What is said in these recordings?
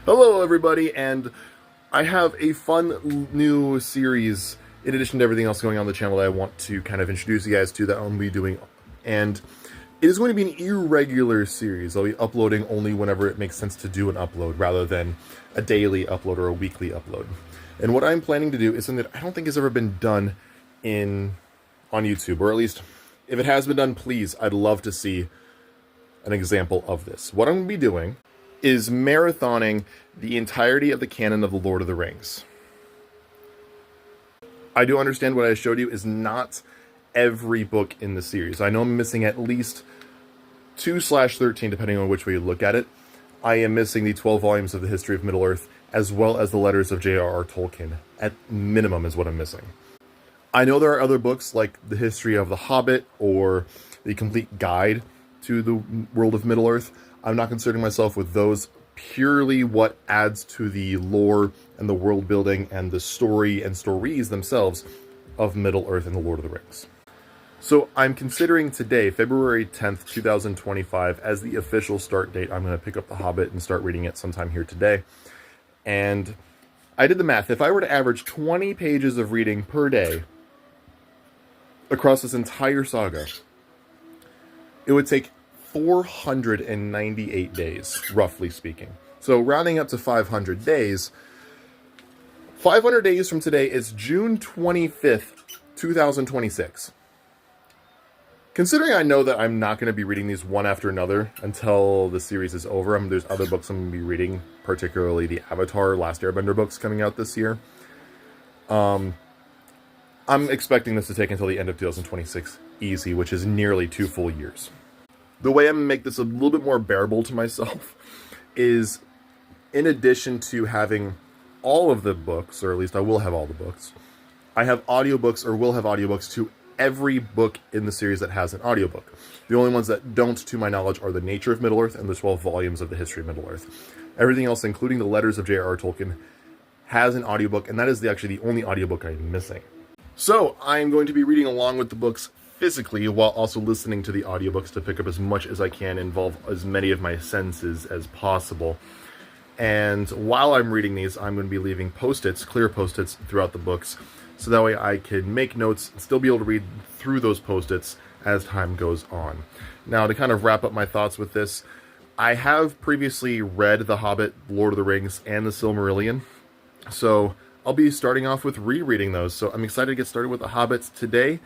Hello, everybody, and I have a fun new series in addition to everything else going on the channel that I want to kind of introduce you guys to that I'll be doing. And it is going to be an irregular series. I'll be uploading only whenever it makes sense to do an upload rather than a daily upload or a weekly upload. And what I'm planning to do is something that I don't think has ever been done on YouTube, or at least if it has been done, please, I'd love to see an example of this. What I'm going to be doing is marathoning the entirety of the canon of The Lord of the Rings. I do understand what I showed you is not every book in the series. I know I'm missing at least 2/13, depending on which way you look at it. I am missing the 12 volumes of the history of Middle-earth, as well as the letters of J.R.R. Tolkien. At minimum is what I'm missing. I know there are other books like the history of The Hobbit or the complete guide to the world of Middle-earth. I'm not concerning myself with those, purely what adds to the lore and the world building and the story and stories themselves of Middle-earth and the Lord of the Rings. So I'm considering today, February 10th, 2025, as the official start date. I'm going to pick up The Hobbit and start reading it sometime here today. And I did the math. If I were to average 20 pages of reading per day across this entire saga, it would take 498 days, roughly speaking. So rounding up to 500 days, 500 days from today is June 25th, 2026. Considering I know that I'm not going to be reading these one after another until the series is over, there's other books I'm going to be reading, particularly the Avatar Last Airbender books coming out this year. I'm expecting this to take until the end of 2026 easy, which is nearly 2 full years. The way I'm going to make this a little bit more bearable to myself is, in addition to having all of the books, or at least I will have all the books, I have audiobooks, or will have audiobooks, to every book in the series that has an audiobook. The only ones that don't, to my knowledge, are The Nature of Middle-earth and the 12 volumes of the History of Middle-earth. Everything else, including the letters of J.R.R. Tolkien, has an audiobook, and that is actually the only audiobook I'm missing. So, I'm going to be reading along with the books physically, while also listening to the audiobooks to pick up as much as I can, involve as many of my senses as possible. And while I'm reading these, I'm going to be leaving post-its, clear post-its, throughout the books, so that way I can make notes and still be able to read through those post-its as time goes on. Now, to kind of wrap up my thoughts with this, I have previously read The Hobbit, Lord of the Rings, and The Silmarillion, so I'll be starting off with rereading those. So I'm excited to get started with The Hobbits today.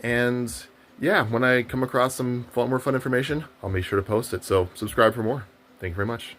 And yeah, when I come across some more fun information, I'll make sure to post it. So subscribe for more. Thank you very much.